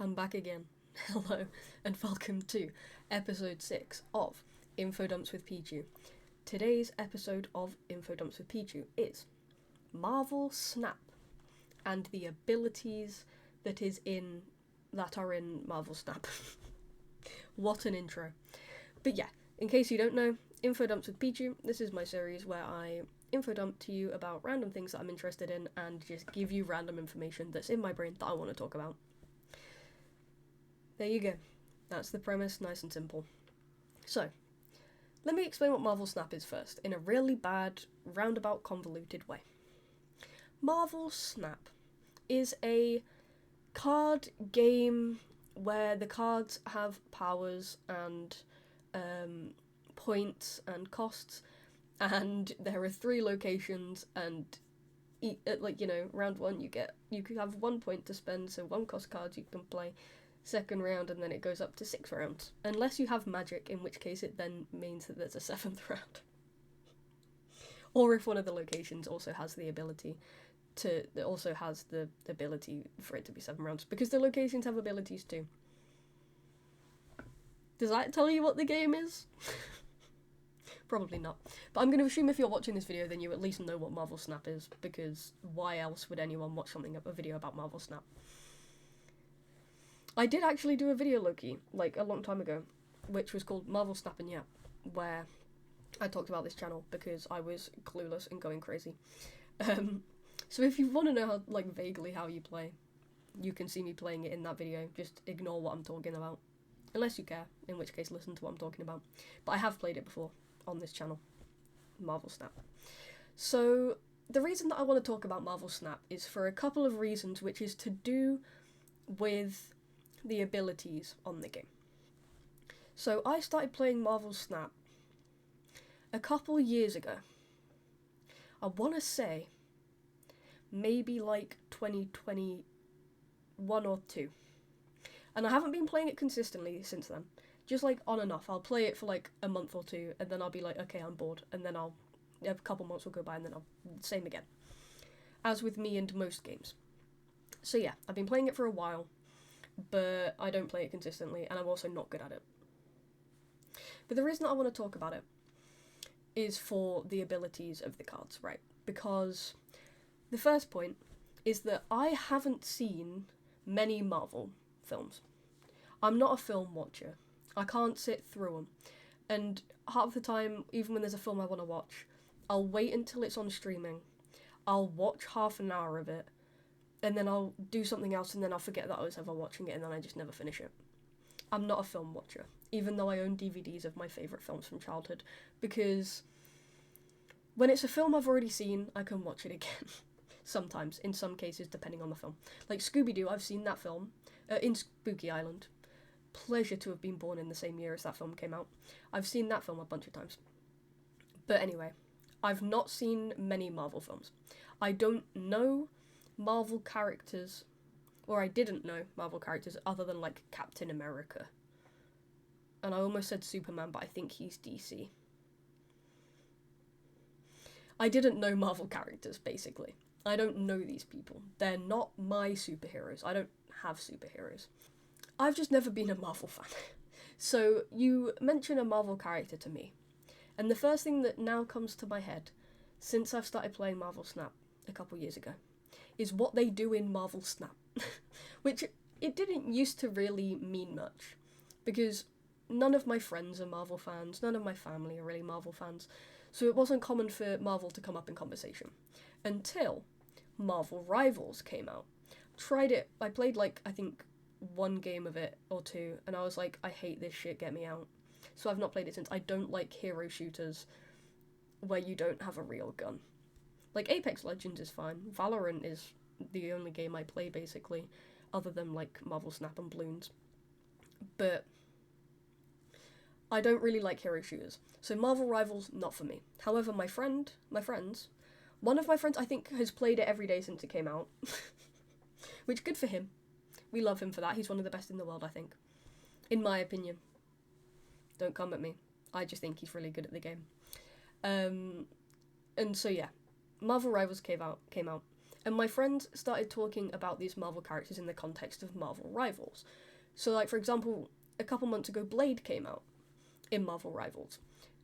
I'm back again. Hello, and welcome to episode 6 of Infodumps with Pichu. Today's episode of Infodumps with Pichu is Marvel Snap and the abilities that are in Marvel Snap. What an intro. But yeah, in case you don't know, Infodumps with Pichu, this is my series where I infodump to you about random things that I'm interested in and just give you random information that's in my brain that I want to talk about. There you go. That's the premise, nice and simple. So, let me explain what Marvel Snap is first, in a really bad, roundabout, convoluted way. Marvel Snap is a card game where the cards have powers and points and costs, and there are 3 locations, and round 1 you can have 1 point to spend, so 1 cost cards you can play. Second round, and then it goes up to 6 rounds. Unless you have magic, in which case it then means that there's a 7th round. Or if one of the locations also has the ability for it to be 7 rounds. Because the locations have abilities too. Does that tell you what the game is? Probably not. But I'm going to assume if you're watching this video, then you at least know what Marvel Snap is, because why else would anyone watch a video about Marvel Snap? I did actually do a video, Loki, a long time ago, which was called Marvel Snap and Yeah, where I talked about this channel because I was clueless and going crazy. So if you want to know vaguely how you play, you can see me playing it in that video. Just ignore what I'm talking about. Unless you care, in which case listen to what I'm talking about. But I have played it before on this channel, Marvel Snap. So the reason that I want to talk about Marvel Snap is for a couple of reasons, which is to do with the abilities on the game. So I started playing Marvel Snap a couple years ago. I want to say maybe 2021 or 2. And I haven't been playing it consistently since then. Just on and off. I'll play it for a month or 2, and then I'll be like, okay, I'm bored, and then a couple months will go by, and then same again. As with me and most games. So yeah, I've been playing it for a while, but I don't play it consistently, and I'm also not good at it. But the reason that I want to talk about it is for the abilities of the cards, right? Because the first point is that I haven't seen many Marvel films. I'm not a film watcher. I can't sit through them. And half the time, even when there's a film I want to watch, I'll wait until it's on streaming. I'll watch half an hour of it, and then I'll do something else, and then I'll forget that I was ever watching it, and then I just never finish it. I'm not a film watcher, even though I own DVDs of my favourite films from childhood, because when it's a film I've already seen, I can watch it again. Sometimes, in some cases, depending on the film. Like Scooby-Doo, I've seen that film in Spooky Island. Pleasure to have been born in the same year as that film came out. I've seen that film a bunch of times. But anyway, I've not seen many Marvel films. I don't know Marvel characters, or I didn't know Marvel characters other than Captain America. And I almost said Superman, but I think he's DC. I didn't know Marvel characters, basically. I don't know these people. They're not my superheroes. I don't have superheroes. I've just never been a Marvel fan. So you mention a Marvel character to me, and the first thing that now comes to my head, since I've started playing Marvel Snap a couple years ago, is what they do in Marvel Snap. Which, it didn't used to really mean much, because none of my friends are Marvel fans, none of my family are really Marvel fans, so it wasn't common for Marvel to come up in conversation. Until Marvel Rivals came out. Tried it, I played I think 1 game of it or 2, and I was like, I hate this shit, get me out. So I've not played it since. I don't like hero shooters where you don't have a real gun. Apex Legends is fine. Valorant is the only game I play, basically, other than Marvel Snap and Bloons. But I don't really like hero shooters. So Marvel Rivals, not for me. However, one of my friends I think has played it every day since it came out. Which, good for him. We love him for that. He's one of the best in the world, I think. In my opinion. Don't come at me. I just think he's really good at the game. And so yeah, Marvel Rivals came out, And my friend started talking about these Marvel characters in the context of Marvel Rivals. So, like, for example, a couple months ago, Blade came out in Marvel Rivals.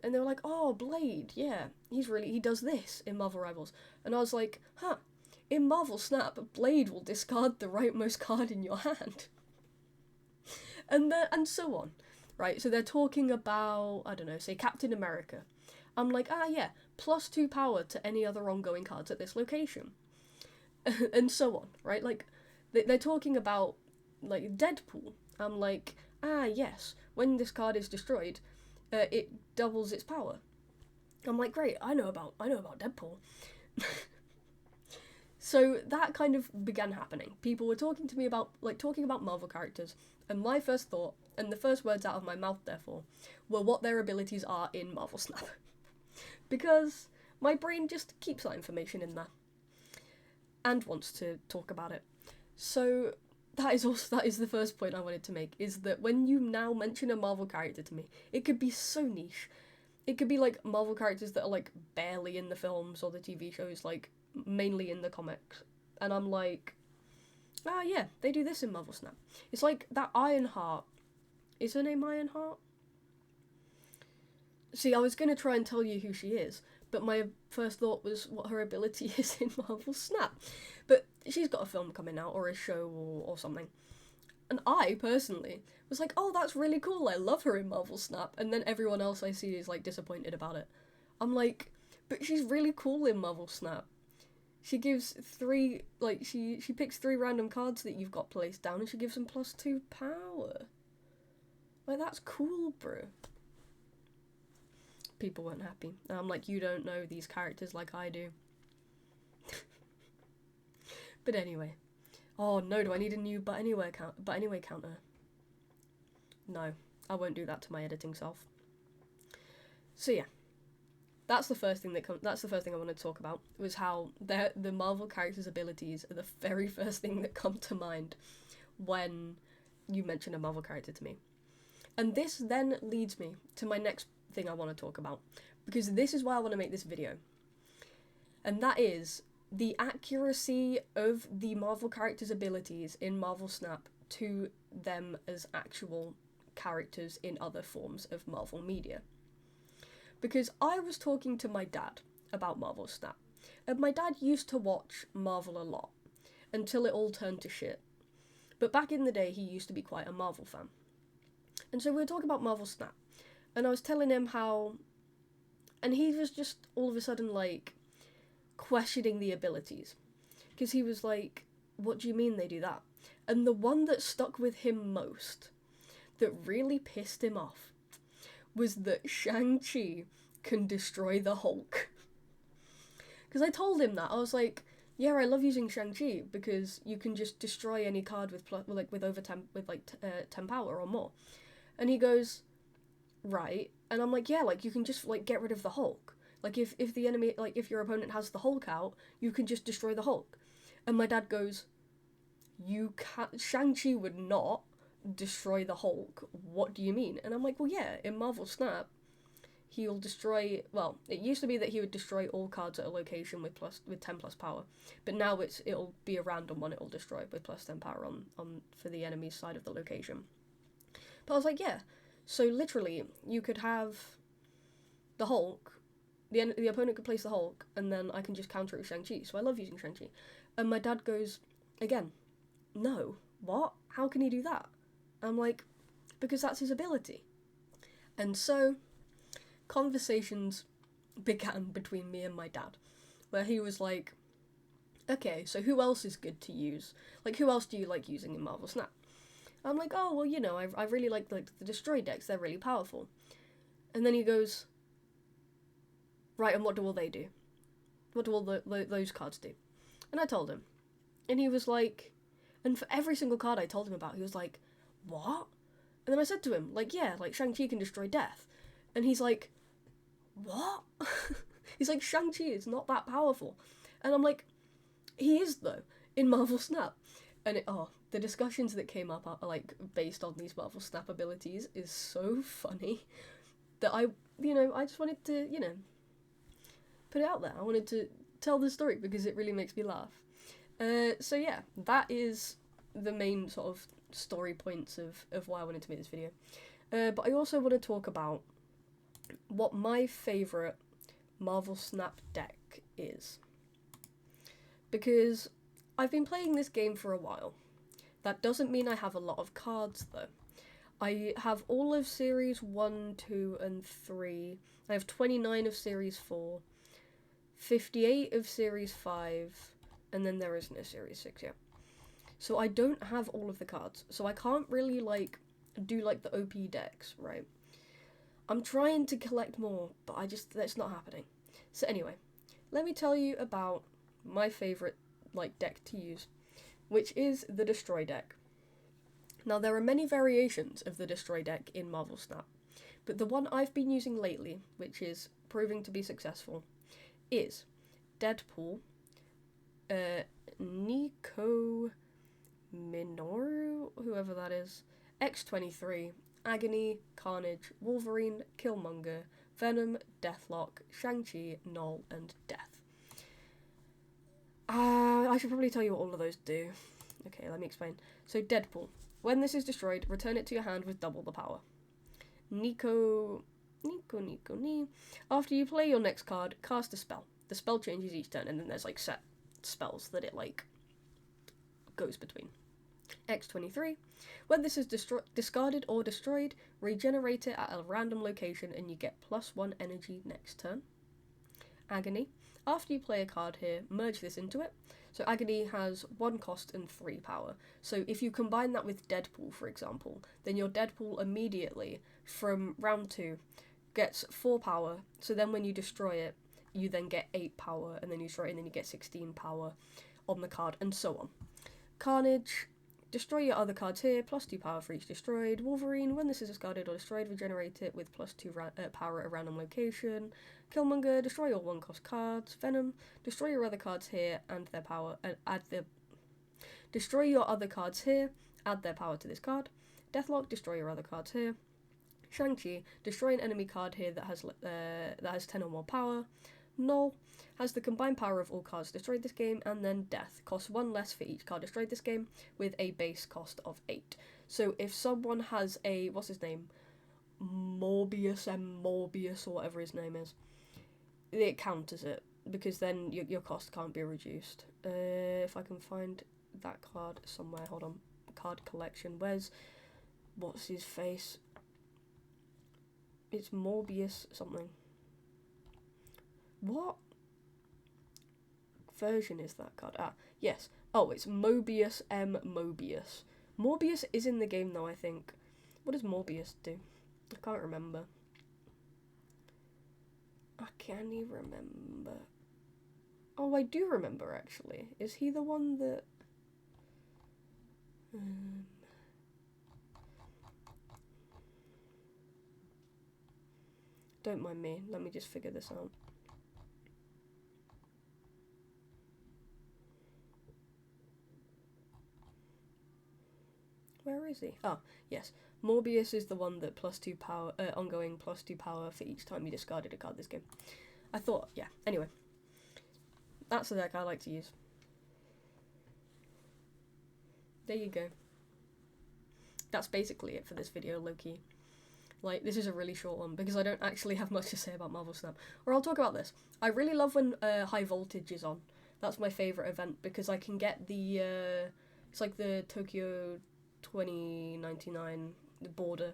And they were like, oh, Blade, yeah, he does this in Marvel Rivals. And I was like, huh, in Marvel Snap, Blade will discard the rightmost card in your hand. And so on, right? So they're talking about, I don't know, say Captain America. I'm like, yeah, +2 power to any other ongoing cards at this location. And so on, right? Like, they're talking about, like, Deadpool. I'm like, yes, when this card is destroyed, it doubles its power. I'm like, great, I know about Deadpool. So that kind of began happening. People were talking to me about Marvel characters, and my first thought, and the first words out of my mouth, therefore, were what their abilities are in Marvel Snap. Because my brain just keeps that information in there. And wants to talk about it. So that is the first point I wanted to make, is that when you now mention a Marvel character to me, it could be so niche. It could be like Marvel characters that are like barely in the films or the TV shows, like mainly in the comics. And I'm like, yeah, they do this in Marvel Snap. It's like that Ironheart. Is her name Ironheart? See, I was going to try and tell you who she is, but my first thought was what her ability is in Marvel Snap. But she's got a film coming out, or a show, or something. And I, personally, was like, oh, that's really cool, I love her in Marvel Snap. And then everyone else I see is, like, disappointed about it. I'm like, but she's really cool in Marvel Snap. She gives she picks 3 random cards that you've got placed down, and she gives them +2 power. Like, that's cool, bro. People weren't happy. And I'm like, you don't know these characters like I do. But anyway. Oh no, do I need a new but anyway counter? No, I won't do that to my editing self. So yeah. That's the first thing I want to talk about, was how the Marvel characters' abilities are the very first thing that come to mind when you mention a Marvel character to me. And this then leads me to my next thing I want to talk about, because this is why I want to make this video. And that is the accuracy of the Marvel characters' abilities in Marvel Snap to them as actual characters in other forms of Marvel media. Because I was talking to my dad about Marvel Snap, and my dad used to watch Marvel a lot, until it all turned to shit. But back in the day, he used to be quite a Marvel fan. And so we were talking about Marvel Snap, and I was telling him how, and he was just all of a sudden like questioning the abilities, because he was like, what do you mean they do that? And the one that stuck with him most, that really pissed him off, was that Shang-Chi can destroy the Hulk. Because I told him that. I was like, yeah, I love using Shang-Chi because you can just destroy any card with 10 power or more. And he goes, right. And I'm like, yeah, like you can just like get rid of the Hulk. Like if the enemy, like if your opponent has the Hulk out, you can just destroy the Hulk. And my dad goes, you can't, Shang-Chi would not destroy the Hulk. What do you mean? And I'm like, well, yeah, in Marvel Snap, he'll destroy, well, it used to be that he would destroy all cards at a location with 10 plus power, but now it'll be a random one it'll destroy with +10 power on for the enemy's side of the location. But I was like, yeah, so literally you could have the Hulk, the opponent could place the Hulk, and then I can just counter it with Shang-Chi. So I love using Shang-Chi. And my dad goes, again, no, what? How can he do that? I'm like, because that's his ability. And so conversations began between me and my dad, where he was like, okay, so who else is good to use? Like, who else do you like using in Marvel Snap? I'm like, oh, well, you know, I really like the Destroy decks, they're really powerful. And then he goes, right, and what do all they do? What do all those cards do? And I told him. And he was like, and for every single card I told him about, he was like, what? And then I said to him, like, yeah, like, Shang-Chi can destroy death. And he's like, what? He's like, Shang-Chi is not that powerful. And I'm like, he is, though, in Marvel Snap. And the discussions that came up are, like, based on these Marvel Snap abilities is so funny that I just wanted to, put it out there. I wanted to tell the story because it really makes me laugh. So yeah, that is the main sort of story points of why I wanted to make this video. But I also want to talk about what my favourite Marvel Snap deck is. Because I've been playing this game for a while. That doesn't mean I have a lot of cards though. I have all of Series 1, 2 and 3. I have 29 of Series 4, 58 of Series 5, and then there isn't a Series 6 yet. So I don't have all of the cards, so I can't really, like, do, like, the OP decks, right? I'm trying to collect more, but that's not happening. So anyway, let me tell you about my favourite, like, deck to use, which is the Destroy deck. Now, there are many variations of the Destroy deck in Marvel Snap, but the one I've been using lately, which is proving to be successful, is Deadpool, Nico Minoru, whoever that is, X-23, Agony, Carnage, Wolverine, Killmonger, Venom, Deathlock, Shang-Chi, Null, and Death. I should probably tell you what all of those do. Okay, let me explain. So Deadpool. When this is destroyed, return it to your hand with double the power. Nico. After you play your next card, cast a spell. The spell changes each turn, and then there's, like, set spells that it, like, goes between. X-23. When this is discarded or destroyed, regenerate it at a random location and you get +1 energy next turn. Agony. After you play a card here, merge this into it. So Agony has 1 cost and 3 power. So if you combine that with Deadpool, for example, then your Deadpool immediately, from round 2, gets 4 power. So then when you destroy it, you then get 8 power, and then you destroy it, and then you get 16 power on the card, and so on. Carnage. Destroy your other cards here, +2 power for each destroyed. Wolverine, when this is discarded or destroyed, regenerate it with +2 power at a random location. Killmonger, destroy your 1-cost cards. Venom, destroy your other cards here and their power, destroy your other cards here, add their power to this card. Deathlock, destroy your other cards here. Shang-Chi, destroy an enemy card here that has 10 or more power. Null has the combined power of all cards destroyed this game, and then Death costs 1 less for each card destroyed this game, with a base cost of 8. So if someone has a, what's his name, Morbius, or whatever his name is, it counters it, because then your cost can't be reduced. If I can find that card somewhere, hold on, card collection, what's his face? It's Morbius something. What version is that card? Yes. Oh, it's Mobius M. Mobius. Morbius is in the game though, I think. What does Morbius do? I can't remember. I can't even remember. Oh, I do remember, actually. Is he the one that... Don't mind me. Let me just figure this out. Where is he? Oh, yes. Morbius is the one that +2 power, ongoing +2 power for each time you discarded a card this game. I thought, yeah. Anyway. That's the deck I like to use. There you go. That's basically it for this video, low-key. Like, this is a really short one, because I don't actually have much to say about Marvel Snap. Or I'll talk about this. I really love when High Voltage is on. That's my favourite event, because I can get the, it's like the Tokyo 2099 border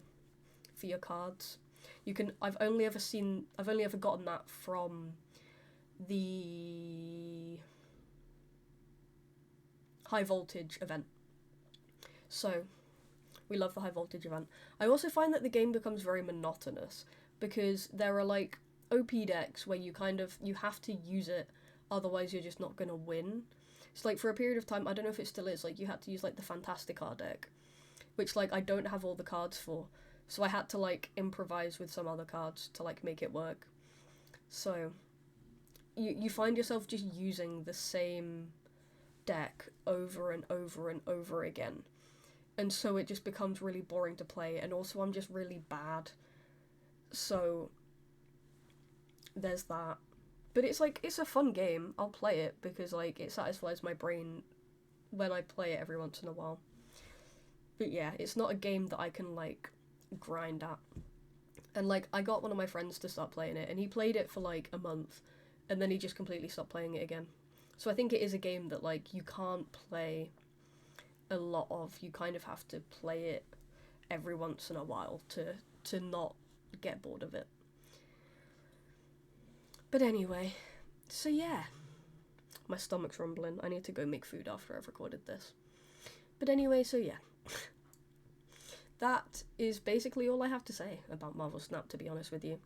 for your cards. You can, I've only ever gotten that from the High Voltage event. So, we love the High Voltage event. I also find that the game becomes very monotonous, because there are, like, OP decks where you have to use it, otherwise you're just not gonna win. It's like, for a period of time, I don't know if it still is, like, you had to use, like, the Fantastica deck, which, like, I don't have all the cards for, so I had to, like, improvise with some other cards to, like, make it work. So, you find yourself just using the same deck over and over and over again. And so it just becomes really boring to play, and also I'm just really bad. So, there's that. But it's like, it's a fun game. I'll play it because like it satisfies my brain when I play it every once in a while. But yeah, it's not a game that I can like grind at. And like I got one of my friends to start playing it, and he played it for like a month, and then he just completely stopped playing it again. So I think it is a game that like you can't play a lot of. You kind of have to play it every once in a while to not get bored of it. But anyway, so yeah, my stomach's rumbling. I need to go make food after I've recorded this. But anyway, so yeah. That is basically all I have to say about Marvel Snap, to be honest with you.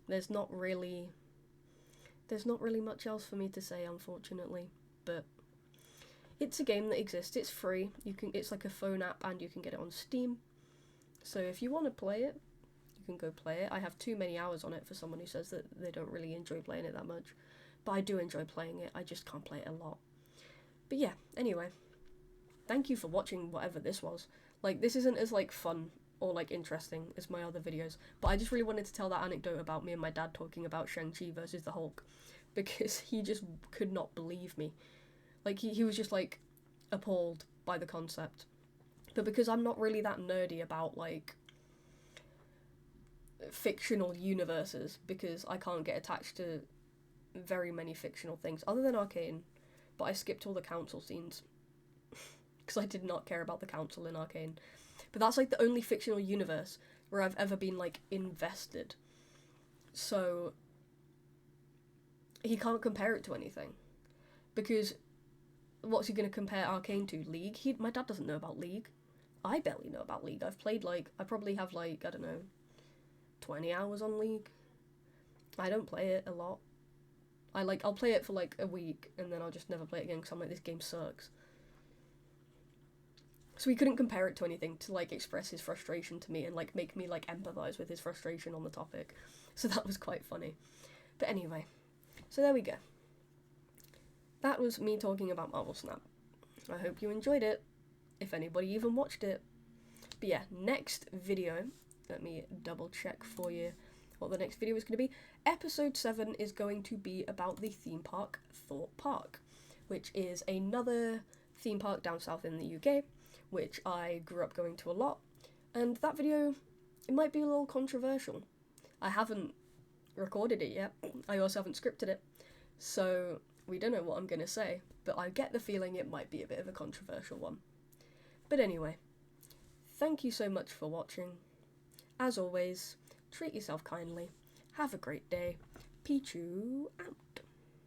There's not really much else for me to say, unfortunately, but it's a game that exists. It's free. It's like a phone app, and you can get it on Steam. So if you want to play it, you can go play it. I have too many hours on it for someone who says that they don't really enjoy playing it that much. But I do enjoy playing it. I just can't play it a lot. But yeah, anyway. Thank you for watching whatever this was. Like, this isn't as, like, fun or, like, interesting as my other videos. But I just really wanted to tell that anecdote about me and my dad talking about Shang-Chi versus the Hulk. Because he just could not believe me. Like, he was just, like, appalled by the concept. But because I'm not really that nerdy about, like, fictional universes, because I can't get attached to very many fictional things, other than Arcane, but I skipped all the council scenes, because I did not care about the council in Arcane. But that's, like, the only fictional universe where I've ever been, like, invested. So he can't compare it to anything, because what's he going to compare Arcane to? League? My dad doesn't know about League. I barely know about League. I've played, like, I probably have, like, I don't know, 20 hours on League. I don't play it a lot. I'll play it for, like, a week, and then I'll just never play it again, because I'm like, this game sucks. So he couldn't compare it to anything to, like, express his frustration to me and, like, make me, like, empathise with his frustration on the topic. So that was quite funny. But anyway, so there we go. That was me talking about Marvel Snap. I hope you enjoyed it, if anybody even watched it. But yeah, next video, let me double check for you what the next video is going to be. Episode 7 is going to be about the theme park Thorpe Park, which is another theme park down south in the UK, which I grew up going to a lot. And that video, it might be a little controversial. I haven't recorded it yet. I also haven't scripted it. So we don't know what I'm going to say, but I get the feeling it might be a bit of a controversial one. But anyway, thank you so much for watching. As always, treat yourself kindly. Have a great day. Pichu out.